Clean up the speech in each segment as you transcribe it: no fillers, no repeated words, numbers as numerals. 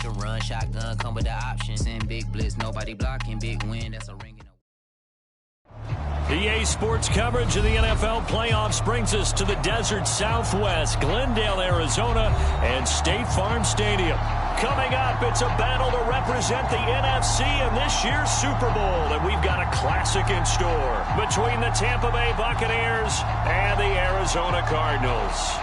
the run, shotgun come with the option. Send big blitz, nobody blocking, big win, that's a ring. EA Sports coverage of the NFL playoffs brings us to the desert Southwest, Glendale, Arizona, and State Farm Stadium. Coming up, it's a battle to represent the NFC in this year's Super Bowl, and we've got a classic in store between the Tampa Bay Buccaneers and the Arizona Cardinals.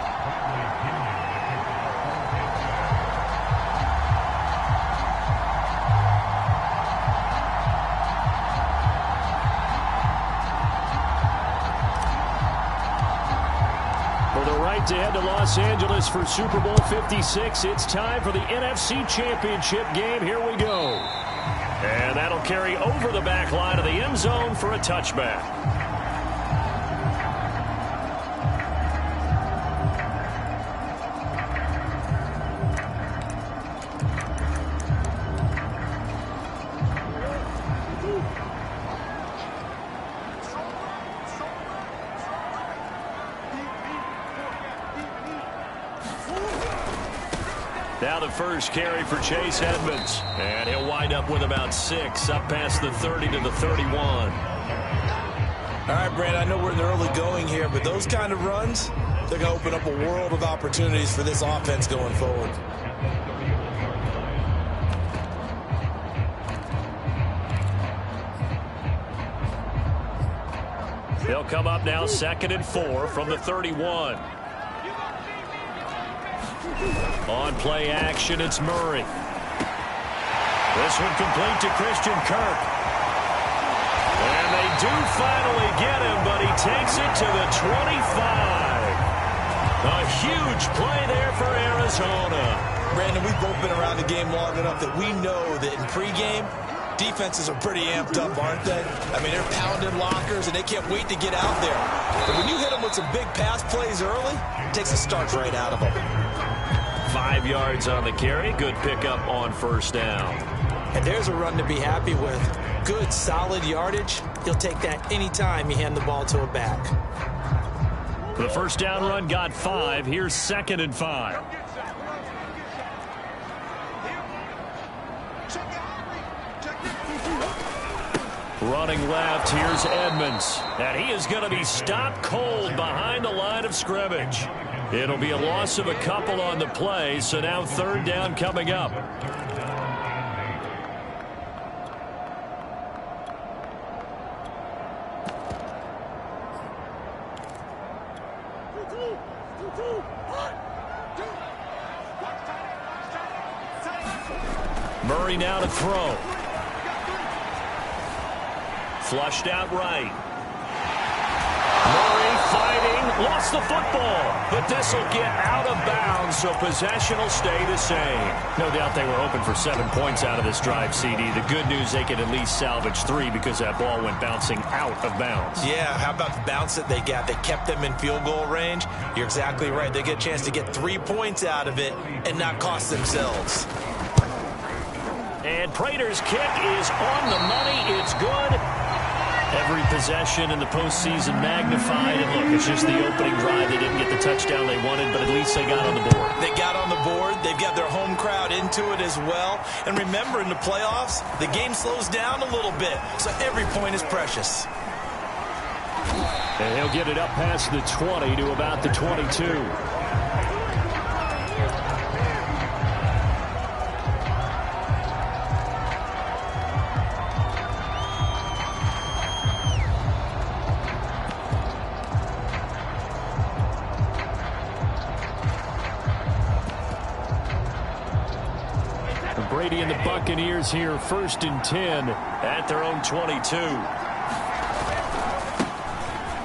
To head to Los Angeles for Super Bowl 56. It's time for the NFC Championship game. Here we go. And that'll carry over the back line of the end zone for a touchback. Now the first carry for Chase Edmonds. And he'll wind up with about 6, up past the 30 to the 31. All right, Brand, I know we're in the early going here, but those kind of runs, they're going to open up a world of opportunities for this offense going forward. They'll come up now 2nd and 4 from the 31. On play action, it's Murray. This one complete to Christian Kirk. And they do finally get him, but he takes it to the 25. A huge play there for Arizona. Brandon, we've both been around the game long enough that we know that in pregame, defenses are pretty amped up, aren't they? I mean, they're pounding lockers, and they can't wait to get out there. But when you hit them with some big pass plays early, it takes a start right out of them. 5 yards on the carry. Good pickup on first down. And there's a run to be happy with. Good, solid yardage. He'll take that anytime you hand the ball to a back. The first down run got 5. Here's 2nd and 5. Running left, here's Edmonds. And he is going to be stopped cold behind the line of scrimmage. It'll be a loss of a couple on the play, so now 3rd down coming up. Murray now to throw. Flushed out right. Murray fighting, lost the football, but this will get out of bounds, so possession will stay the same. No doubt they were hoping for 7 points out of this drive, CD. The good news, they could at least salvage 3 because that ball went bouncing out of bounds. Yeah, how about the bounce that they got? They kept them in field goal range. You're exactly right. They get a chance to get 3 points out of it and not cost themselves. And Prater's kick is on the money. It's good. Every possession in the postseason magnified. And look, it's just the opening drive. They didn't get the touchdown they wanted, but at least they got on the board. They got on the board. They've got their home crowd into it as well. And remember, in the playoffs, the game slows down a little bit, so every point is precious. And he'll get it up past the 20 to about the 22. Brady and the Buccaneers here, 1st and 10 at their own 22.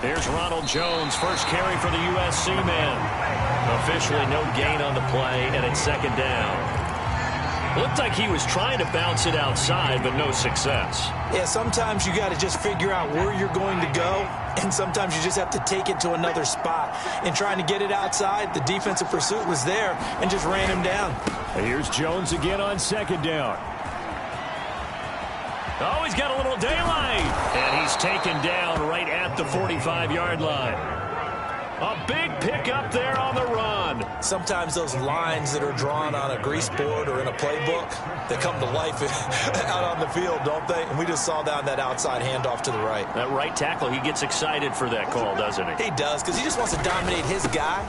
Here's Ronald Jones, first carry for the USC man. Officially no gain on the play, and it's 2nd down. Looked like he was trying to bounce it outside, but no success. Yeah, sometimes you got to just figure out where you're going to go, and sometimes you just have to take it to another spot. And trying to get it outside, the defensive pursuit was there and just ran him down. Here's Jones again on 2nd down. Oh, he's got a little daylight. And he's taken down right at the 45-yard line. A big pickup there on the run. Sometimes those lines that are drawn on a grease board or in a playbook, they come to life out on the field, don't they? And we just saw that outside handoff to the right. That right tackle, he gets excited for that call, doesn't he? He does, because he just wants to dominate his guy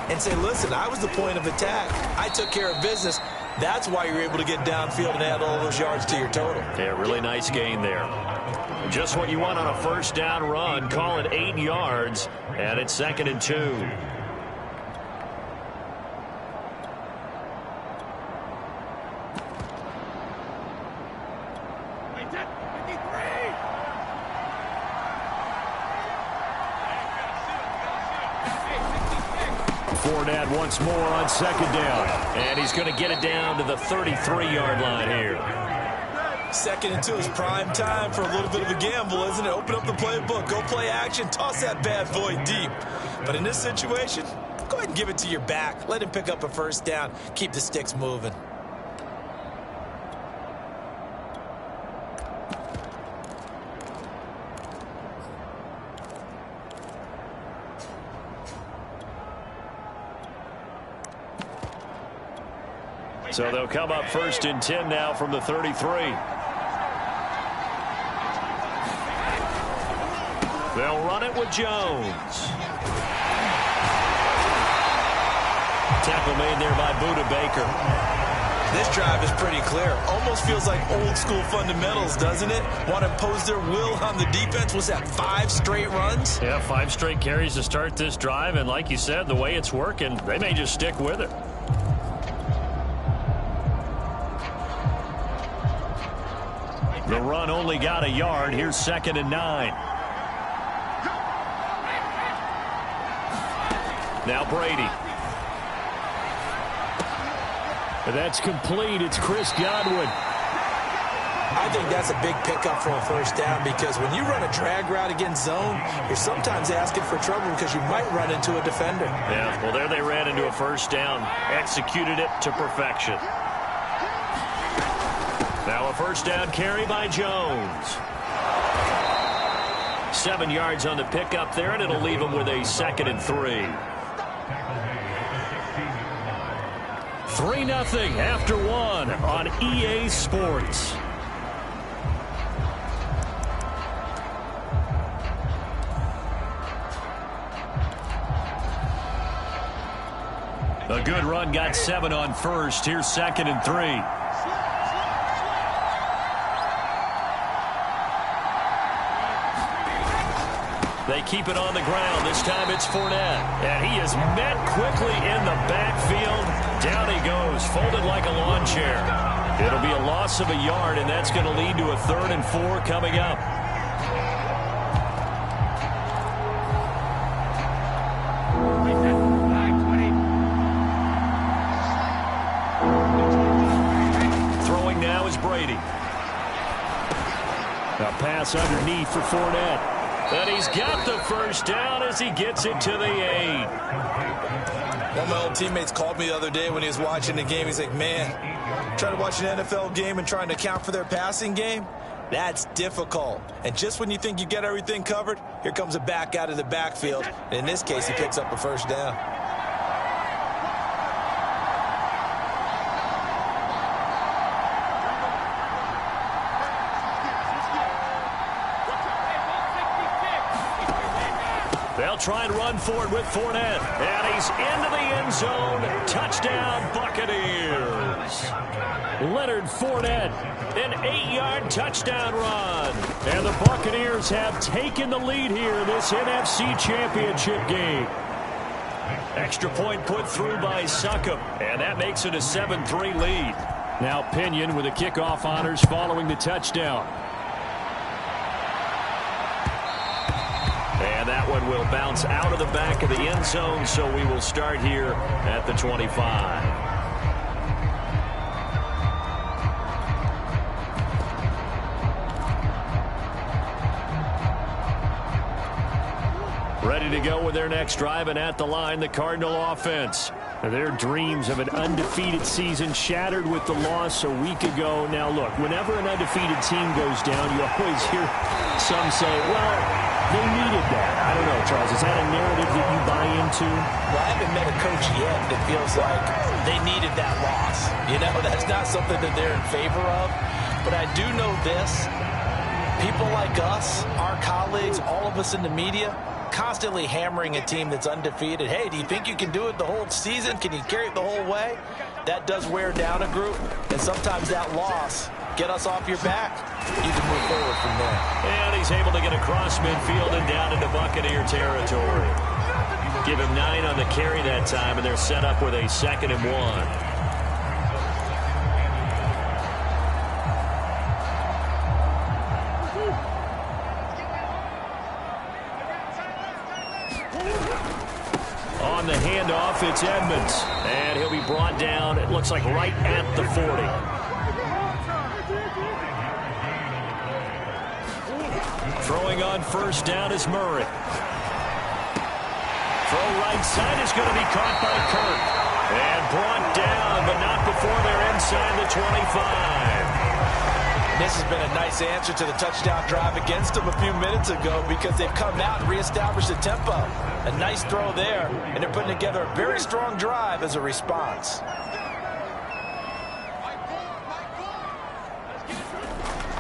and say, listen, I was the point of attack. I took care of business. That's why you're able to get downfield and add all those yards to your total. Yeah, really nice gain there. Just what you want on a first down run. Call it 8 yards, and it's 2nd and 2. Fournette once more on 2nd down, and he's going to get it down to the 33-yard line here. 2nd and 2 is prime time for a little bit of a gamble, isn't it? Open up the playbook, go play action, toss that bad boy deep. But in this situation, go ahead and give it to your back. Let him pick up a first down. Keep the sticks moving. So they'll come up 1st and 10 now from the 33. They'll run it with Jones. Tackle made there by Buda Baker. This drive is pretty clear. Almost feels like old school fundamentals, doesn't it? Want to impose their will on the defense. Was that 5 straight runs? Yeah, 5 straight carries to start this drive. And like you said, the way it's working, they may just stick with it. The run only got a yard. Here's 2nd and 9. Now Brady. That's complete. It's Chris Godwin. I think that's a big pickup for a first down, because when you run a drag route against zone, you're sometimes asking for trouble because you might run into a defender. Yeah, well, there they ran into a first down. Executed it to perfection. Now a first down carry by Jones. 7 yards on the pickup there, and it'll leave him with a 2nd and 3. 3-0 after 1 on EA Sports. A good run, got 7 on first. Here's 2nd and 3. They keep it on the ground. This time it's Fournette. And he is met quickly in the backfield. Down he goes, folded like a lawn chair. It'll be a loss of a yard, and that's going to lead to a 3rd and 4 coming up. Throwing now is Brady. A pass underneath for Fournette. And he's got the first down as he gets it to the 8. One of my old teammates called me the other day when he was watching the game. He's like, man, trying to watch an NFL game and trying to account for their passing game, that's difficult. And just when you think you get everything covered, here comes a back out of the backfield. And in this case, he picks up a first down. They'll try and run for it with Fournette. And he's into the end zone. Touchdown, Buccaneers. Leonard Fournette, an 8-yard touchdown run. And the Buccaneers have taken the lead here in this NFC Championship game. Extra point put through by Succop. And that makes it a 7-3 lead. Now Pinion with the kickoff honors following the touchdown. And that one will bounce out of the back of the end zone, so we will start here at the 25. Ready to go with their next drive, and at the line, the Cardinal offense. Their dreams of an undefeated season shattered with the loss a week ago. Now, look, whenever an undefeated team goes down, you always hear some say, well, They needed that. I don't know, Charles. Is that a narrative that you buy into? Well, I haven't met a coach yet that feels like they needed that loss. You know, that's not something that they're in favor of. But I do know this. People like us, our colleagues, all of us in the media, constantly hammering a team that's undefeated. Hey, do you think you can do it the whole season? Can you carry it the whole way? That does wear down a group, and sometimes that loss get us off your back. You can move forward from there. And he's able to get across midfield and down into Buccaneer territory. Give him 9 on the carry that time, and they're set up with a 2nd and 1. On the handoff, it's Edmonds. And he'll be brought down, it looks like right at the 40. Throwing on first down is Murray. Throw right side is going to be caught by Kirk. And brought down, but not before they're inside the 25. This has been a nice answer to the touchdown drive against them a few minutes ago because they've come out and reestablished the tempo. A nice throw there, and they're putting together a very strong drive as a response.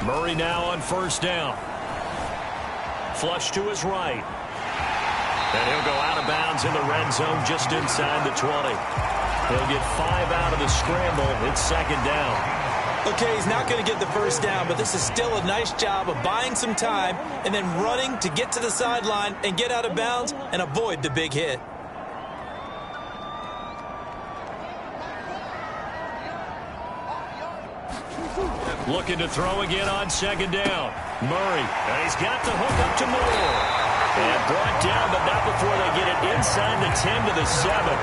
Murray now on first down. Flush to his right. And he'll go out of bounds in the red zone just inside the 20. He'll get 5 out of the scramble. It's 2nd down. Okay, he's not going to get the first down, but this is still a nice job of buying some time and then running to get to the sideline and get out of bounds and avoid the big hit. Looking to throw again on 2nd down. Murray, and he's got the hook up to Moore. And brought down, but not before they get it inside the 10 to the 7.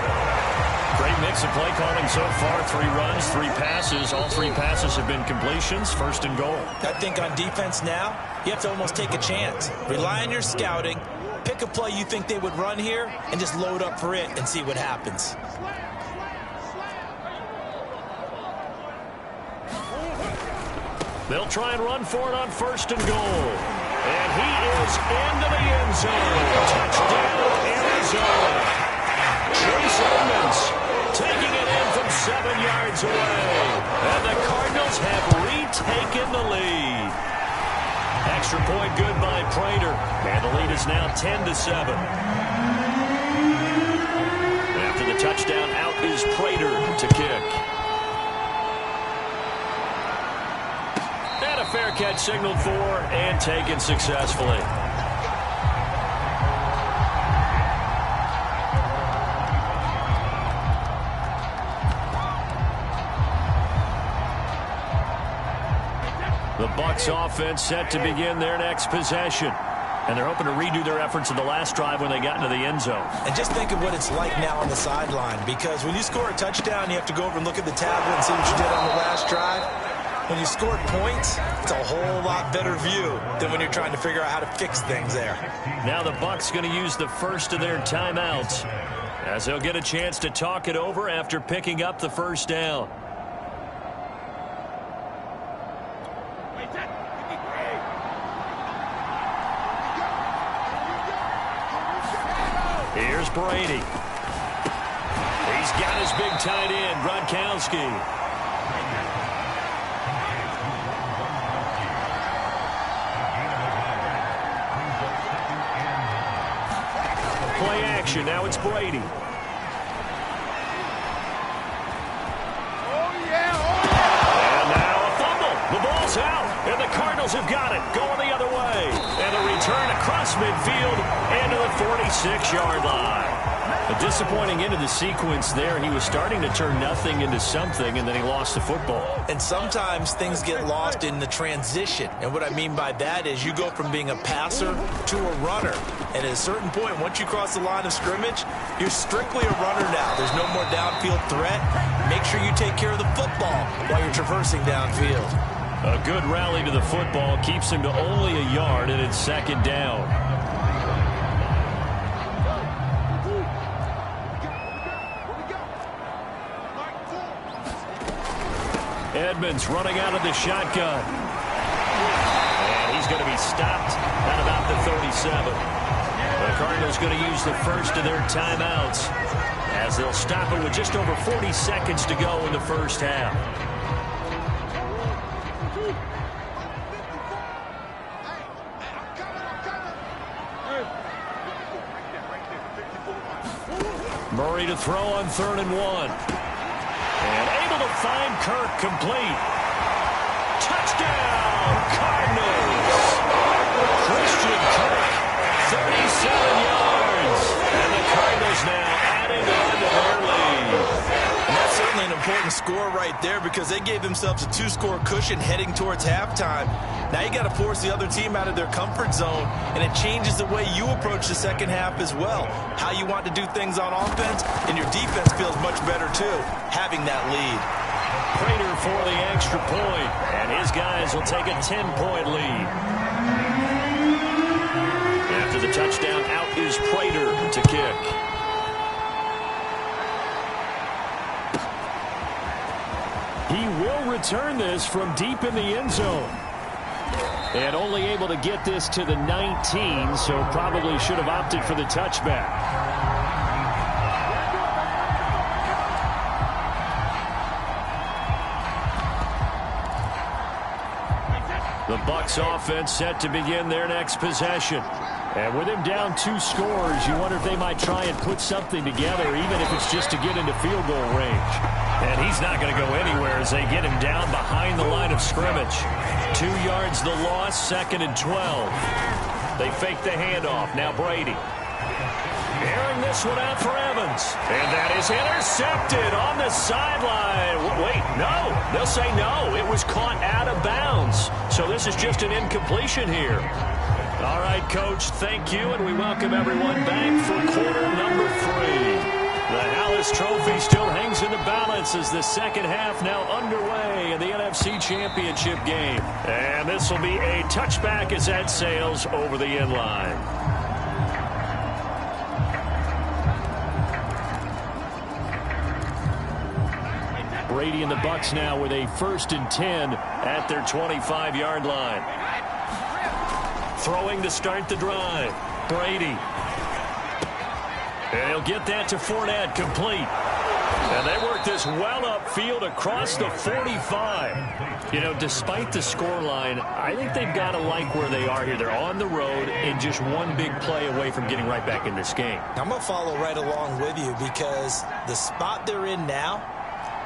Great mix of play calling so far. 3 runs, 3 passes. All 3 passes have been completions. 1st and goal. I think on defense now, you have to almost take a chance. Rely on your scouting. Pick a play you think they would run here and just load up for it and see what happens. They'll try and run for it on 1st and goal. And he is into the end zone. Touchdown, Arizona. Chase Edmonds taking it in from 7 yards away. And the Cardinals have retaken the lead. Extra point good by Prater. And the lead is now 10 to 7. After the touchdown, out is Prater to kick. And a fair catch signaled for and taken successfully. The Bucs offense set to begin their next possession. And they're hoping to redo their efforts in the last drive when they got into the end zone. And just think of what it's like now on the sideline, because when you score a touchdown, you have to go over and look at the tablet and see what you did on the last drive. When you scored points, it's a whole lot better view than when you're trying to figure out how to fix things there. Now the Bucs going to use the first of their timeouts as they'll get a chance to talk it over after picking up the first down. Here's Brady. He's got his big tight end, Gronkowski. Play action. Now it's Brady. And now a fumble. The ball's out. And the Cardinals have got it. Going the other way. And a return across midfield and to the 46-yard line. A disappointing end of the sequence there. He was starting to turn nothing into something, and then he lost the football. And sometimes things get lost in the transition. And what I mean by that is you go from being a passer to a runner. And at a certain point, once you cross the line of scrimmage, you're strictly a runner now. There's no more downfield threat. Make sure you take care of the football while you're traversing downfield. A good rally to the football keeps him to only a yard, and it's 2nd down. Edmonds running out of the shotgun. And he's going to be stopped at about the 37. The Cardinals going to use the first of their timeouts as they'll stop it with just over 40 seconds to go in the first half. Murray to throw on 3rd and 1. And able to find Kirk complete. Touchdown, Cardinals! Christian Kirk, 37 yards. And the Cardinals now adding on to their lead. And that's certainly an important score right there because they gave themselves a 2-score cushion heading towards halftime. Now you got to force the other team out of their comfort zone, and it changes the way you approach the second half as well. How you want to do things on offense, and your defense feels much better too, having that lead. Prater for the extra point, and his guys will take a 10-point lead. After the touchdown, out is Prater to kick. He will return this from deep in the end zone. And only able to get this to the 19, so probably should have opted for the touchback. The Bucs offense set to begin their next possession. And with him down 2 scores, you wonder if they might try and put something together, even if it's just to get into field goal range. And he's not going to go anywhere as they get him down behind the line of scrimmage. 2 yards the loss, 2nd and 12. They fake the handoff. Now Brady. Airing this one out for Evans. And that is intercepted on the sideline. Wait, no. They'll say no. It was caught out of bounds. So this is just an incompletion here. All right, Coach, thank you, and we welcome everyone back for quarter number 3. The Hallis Trophy still hangs in the balance as the second half now underway in the NFC Championship game. And this will be a touchback as that sails over the end line. Brady and the Bucs now with a 1st and 10 at their 25-yard line. Throwing to start the drive. Brady. And he'll get that to Fournette, complete. And they work this well upfield across the 45. You know, despite the scoreline, I think they've got to like where they are here. They're on the road and just one big play away from getting right back in this game. I'm going to follow right along with you because the spot they're in now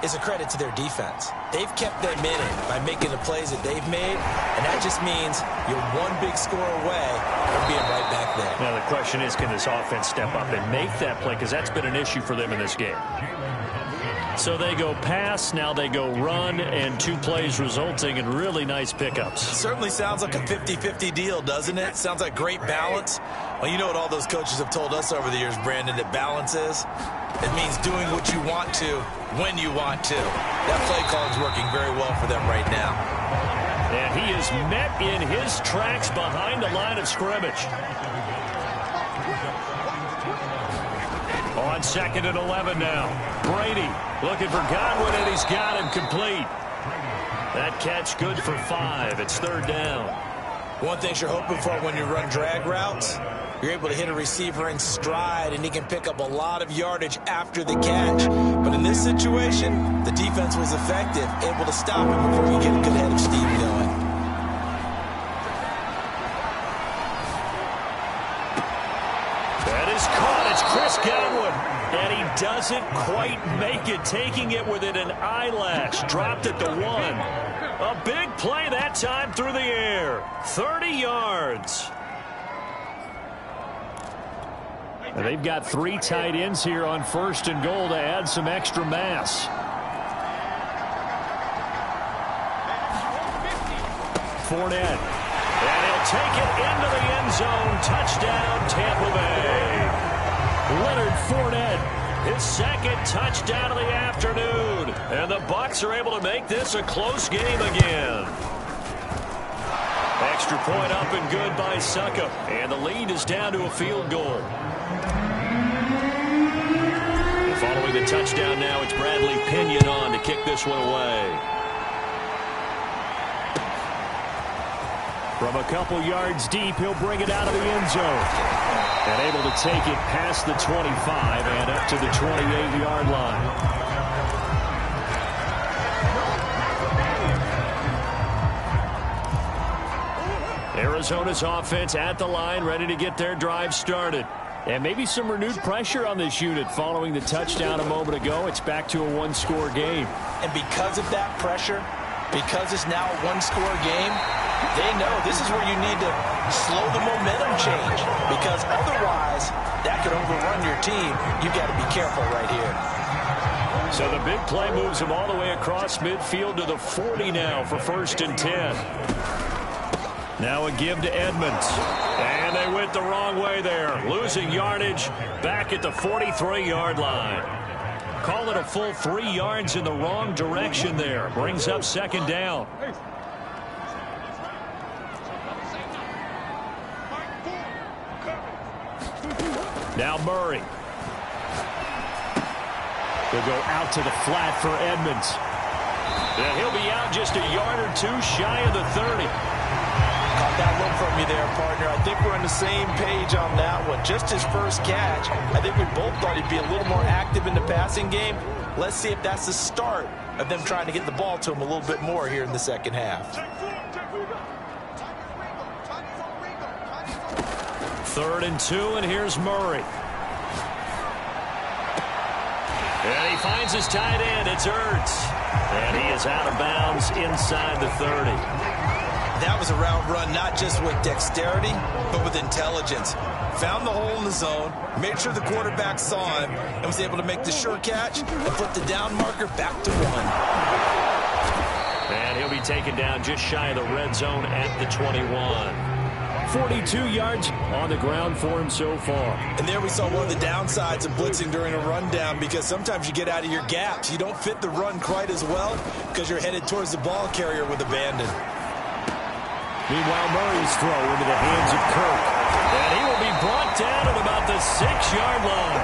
is a credit to their defense. They've kept them in it by making the plays that they've made, and that just means you're one big score away from being right back there. Now the question is, can this offense step up and make that play? Because that's been an issue for them in this game. So they go pass, now they go run, and 2 plays resulting in really nice pickups. It certainly sounds like a 50-50 deal, doesn't it? Sounds like great balance. Well, you know what all those coaches have told us over the years, Brandon, that balance is? It means doing what you want to, when you want to. That play call is working very well for them right now. And he is met in his tracks behind the line of scrimmage. On 2nd and 11 now. Brady looking for Godwin, and he's got him complete. That catch good for 5. It's 3rd down. One thing you're hoping for when you run drag routes, you're able to hit a receiver in stride, and he can pick up a lot of yardage after the catch. But in this situation, the defense was effective, able to stop him before he get a good head of steam going. That is caught. It's Chris Godwin. And he doesn't quite make it, taking it within an eyelash. Dropped at the 1. A big play that time through the air. 30 yards. And they've got 3 tight ends here on 1st and goal to add some extra mass. Fournette. And he'll take it into the end zone. Touchdown, Tampa Bay. Leonard Fournette, his 2nd touchdown of the afternoon. And the Bucs are able to make this a close game again. Extra point up and good by Suckup. And the lead is down to a field goal. And following the touchdown now, it's Bradley Pinion on to kick this one away. From a couple yards deep, he'll bring it out of the end zone. And able to take it past the 25 and up to the 28-yard line. Arizona's offense at the line, ready to get their drive started. And maybe some renewed pressure on this unit following the touchdown a moment ago. It's back to a one-score game. And because of that pressure, because it's now a one-score game, they know this is where you need to slow the momentum change, because otherwise that could overrun your team. You've got to be careful right here. So the big play moves them all the way across midfield to the 40 now for 1st and 10. Now a give to Edmonds. And they went the wrong way there. Losing yardage back at the 43-yard line. Call it a full 3 yards in the wrong direction there. Brings up 2nd down. Now Murray. They'll go out to the flat for Edmonds. And he'll be out just a yard or two shy of the 30. Caught that look from you there, partner. I think we're on the same page on that one. Just his first catch. I think we both thought he'd be a little more active in the passing game. Let's see if that's the start of them trying to get the ball to him a little bit more here in the second half. 3rd and 2, and here's Murray. And he finds his tight end. It's Ertz. And he is out of bounds inside the 30. That was a route run not just with dexterity, but with intelligence. Found the hole in the zone, made sure the quarterback saw him, and was able to make the sure catch and flip the down marker back to 1. And he'll be taken down just shy of the red zone at the 21. 42 yards on the ground for him so far. And there we saw one of the downsides of blitzing during a rundown, because sometimes you get out of your gaps. You don't fit the run quite as well because you're headed towards the ball carrier with abandon. Meanwhile, Murray's throw into the hands of Kirk. And he will be brought down at about the 6-yard line.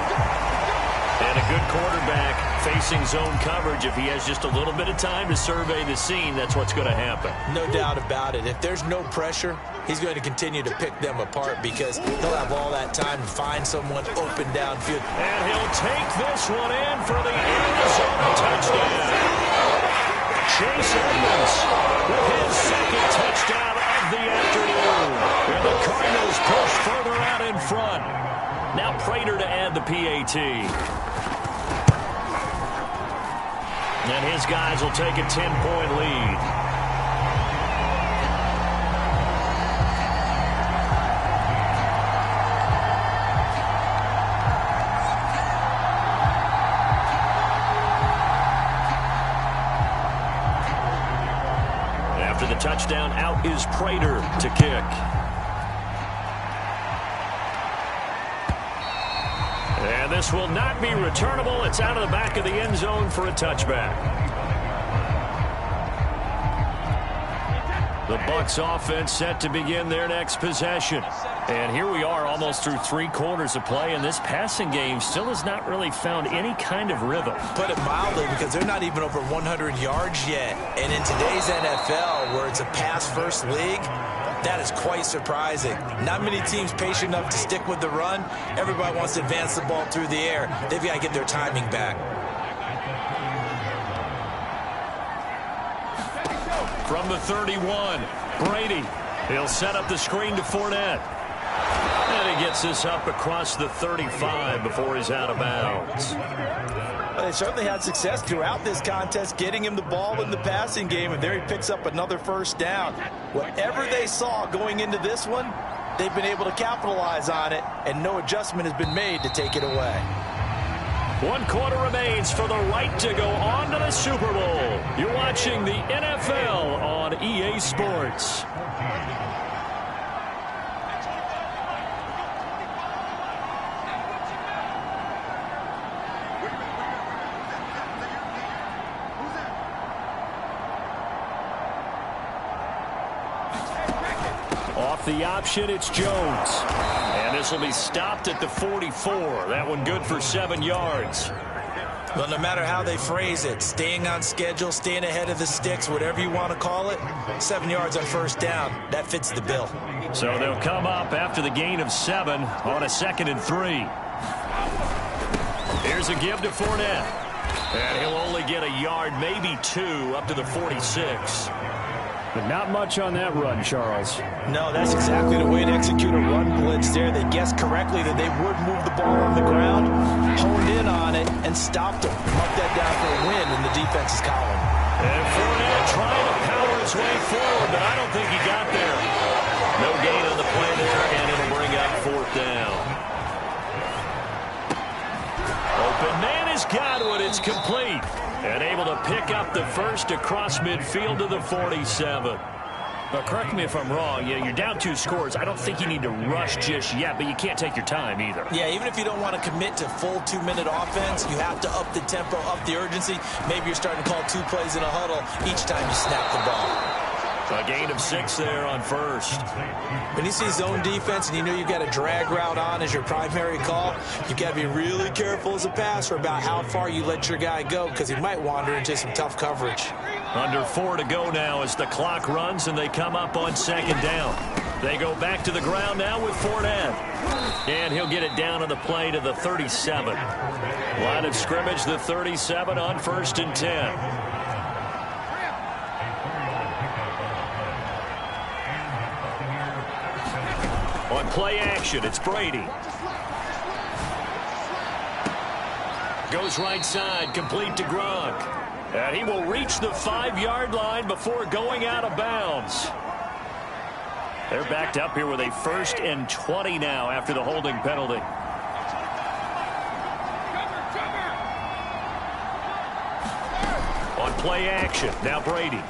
And a good quarterback facing zone coverage. If he has just a little bit of time to survey the scene, that's what's going to happen. No doubt about it. If there's no pressure, he's going to continue to pick them apart, because he'll have all that time to find someone open downfield. And he'll take this one in for the Arizona touchdown. Chase Edmonds with his 2nd touchdown of the afternoon. And the Cardinals push further out in front. Now Prater to add the PAT. And his guys will take a 10-point lead. After the touchdown, out is Prater to kick. And this will not be returnable. It's out of the back of the end zone for a touchback. The Bucs offense set to begin their next possession. And here we are almost through 3 quarters of play, and this passing game still has not really found any kind of rhythm. Put it mildly, because they're not even over 100 yards yet. And in today's NFL, where it's a pass-first league, that is quite surprising. Not many teams patient enough to stick with the run. Everybody wants to advance the ball through the air. They've got to get their timing back. From the 31, Brady. He'll set up the screen to Fournette. And he gets this up across the 35 before he's out of bounds. Well, they certainly had success throughout this contest getting him the ball in the passing game, and there he picks up another 1st down. Whatever they saw going into this one, they've been able to capitalize on it, and no adjustment has been made to take it away. 1 quarter remains for the right to go on to the Super Bowl. You're watching the NFL on EA Sports. Off the option, it's Jones. And this will be stopped at the 44. That one good for 7 yards. Well, no matter how they phrase it, staying on schedule, staying ahead of the sticks, whatever you want to call it, 7 yards on first down, that fits the bill. So they'll come up after the gain of 7 on a 2nd and 3. Here's a give to Fournette. And he'll only get a yard, maybe 2, up to the 46. But not much on that run, Charles. No, that's exactly the way to execute a run blitz there. They guessed correctly that they would move the ball on the ground, honed in on it, and stopped them. Mark that down for a win in the defense's column. And Fournette trying to power his way forward, but I don't think he got there. No gain on the play there, and it'll bring up 4th down. Open man has got it. It's complete. And able to pick up the first across midfield to the 47. But correct me if I'm wrong. You're down 2 scores. I don't think you need to rush just yet, but you can't take your time either. Yeah, even if you don't want to commit to full 2-minute offense, you have to up the tempo, up the urgency. Maybe you're starting to call 2 plays in a huddle each time you snap the ball. A gain of 6 there on first. When you see zone defense and you know you've got a drag route on as your primary call, you've got to be really careful as a passer about how far you let your guy go because he might wander into some tough coverage. Under 4 to go now as the clock runs and they come up on 2nd down. They go back to the ground now with Fournette. And he'll get it down on the play to the 37. Line of scrimmage, the 37 on 1st and 10. On play action, it's Brady. Goes right side, complete to Gronk. And he will reach the 5-yard line before going out of bounds. They're backed up here with a 1st and 20 now after the holding penalty. On play action, now Brady.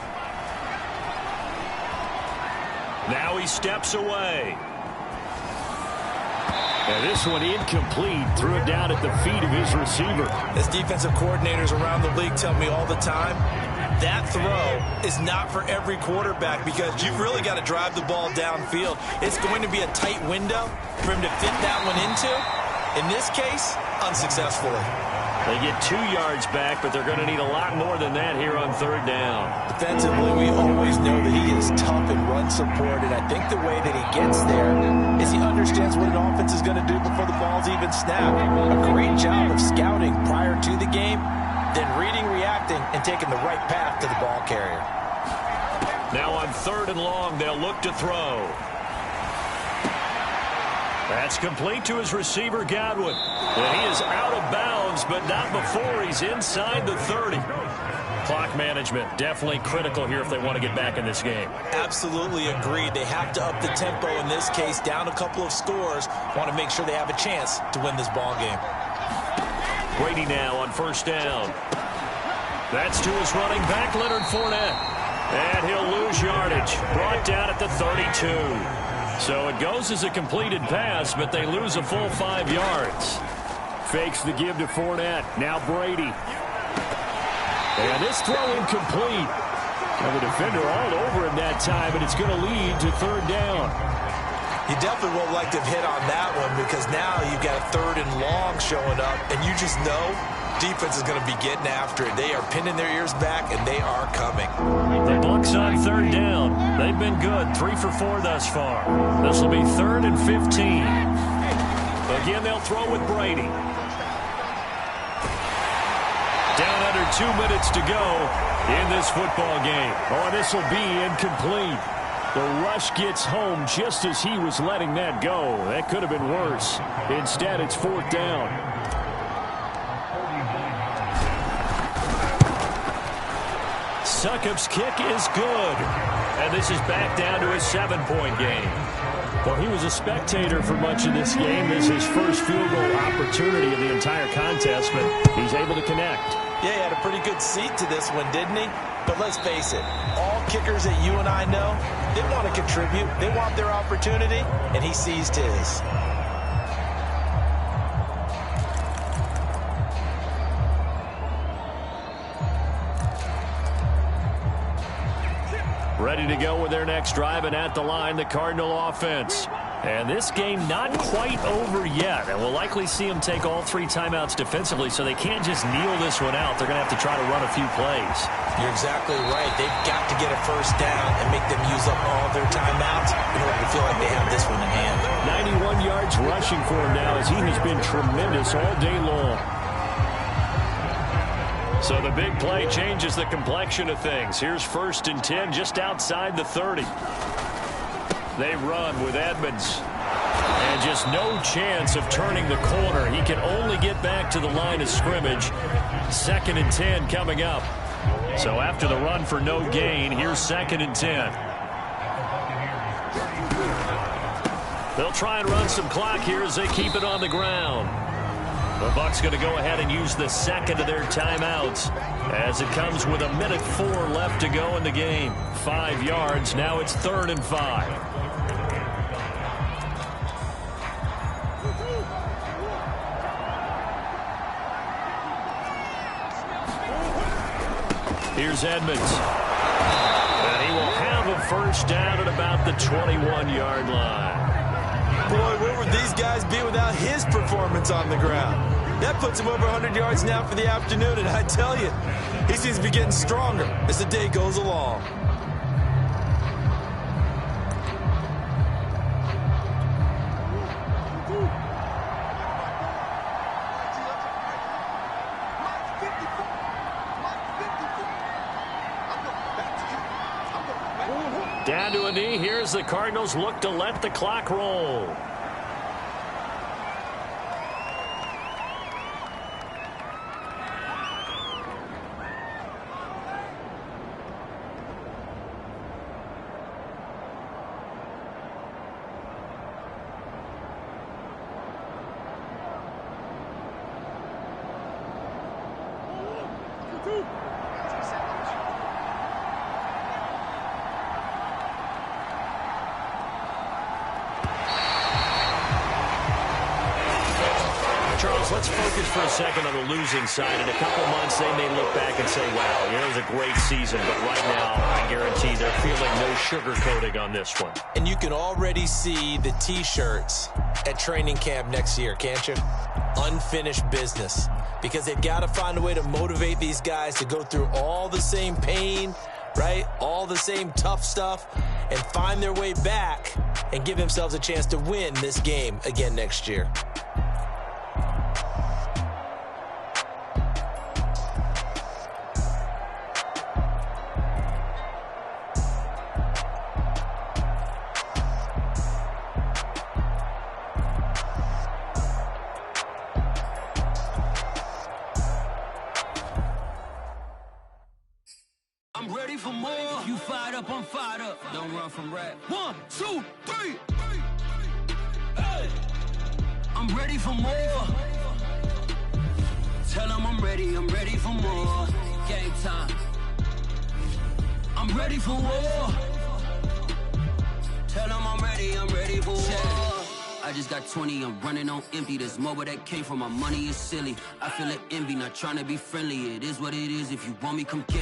Now he steps away. And this one incomplete. Threw it down at the feet of his receiver. As defensive coordinators around the league tell me all the time, that throw is not for every quarterback because you've really got to drive the ball downfield. It's going to be a tight window for him to fit that one into. In this case, unsuccessfully. They get 2 yards back, but they're going to need a lot more than that here on 3rd down. Defensively, we always know that he is tough in run support, and I think the way that he gets there is he understands what an offense is going to do before the ball's even snapped. A great job of scouting prior to the game, then reading, reacting, and taking the right path to the ball carrier. Now on 3rd and long, they'll look to throw. That's complete to his receiver, Godwin. And he is out of bounds, but not before he's inside the 30. Clock management definitely critical here if they want to get back in this game. Absolutely agreed. They have to up the tempo in this case, down a couple of scores. Want to make sure they have a chance to win this ball game. Brady now on 1st down. That's to his running back, Leonard Fournette. And he'll lose yardage. Brought down at the 32. So it goes as a completed pass, but they lose a full 5 yards. Fakes the give to Fournette. Now Brady. And this throw incomplete. And the defender all over him that time, and it's going to lead to 3rd down. You definitely won't like to hit on that one because now you've got a 3rd and long showing up, and you just know defense is going to be getting after it. They are pinning their ears back, and they are coming. The Bucs on 3rd down. They've been good, 3 for 4 thus far. This will be 3rd and 15. Again, they'll throw with Brady. Down under 2 minutes to go in this football game. Oh, this will be incomplete. The rush gets home just as he was letting that go. That could have been worse. Instead, it's 4th down. Succop's kick is good. And this is back down to a 7-point game. Well, he was a spectator for much of this game. This is his first field goal opportunity of the entire contest, but he's able to connect. Yeah, he had a pretty good seat to this one, didn't he? But let's face it, all kickers that you and I know, they want to contribute. They want their opportunity, and he seized his. Ready to go with their next drive, and at the line, the Cardinal offense. And this game not quite over yet. And we'll likely see them take all 3 timeouts defensively, so they can't just kneel this one out. They're going to have to try to run a few plays. You're exactly right. They've got to get a first down and make them use up all their timeouts in order to feel like they have this one in hand. 91 yards rushing for him now as he has been tremendous all day long. So the big play changes the complexion of things. Here's 1st and 10 just outside the 30. They run with Edmonds. And just no chance of turning the corner. He can only get back to the line of scrimmage. 2nd and 10 coming up. So after the run for no gain, here's 2nd and 10. They'll try and run some clock here as they keep it on the ground. The Bucs going to go ahead and use the 2nd of their timeouts as it comes with 1:04 left to go in the game. 5 yards. Now it's 3rd and 5. Here's Edmonds. And he will have a first down at about the 21-yard line. Boy, where would these guys be without his performance on the ground? That puts him over 100 yards now for the afternoon, and I tell you, he seems to be getting stronger as the day goes along. Down to a knee. Here's the Cardinals look to let the clock roll. Charles, let's focus for a second on the losing side. In a couple months, they may look back and say, wow, it was a great season. But right now, I guarantee they're feeling no sugarcoating on this one. And you can already see the T-shirts at training camp next year, can't you? Unfinished business. Because they've got to find a way to motivate these guys to go through all the same pain, right? All the same tough stuff, and find their way back and give themselves a chance to win this game again next year. I'm ready for more. You fired up, I'm fired up. Don't run from rap. 1, 2, 3. Hey. I'm ready for more. Tell them I'm ready for more. Game time. I'm ready for war. Tell them I'm ready for war. I just got 20, I'm running on empty. There's more where that came from, my money is silly. I feel it envy, not trying to be friendly. It is what it is, if you want me, come get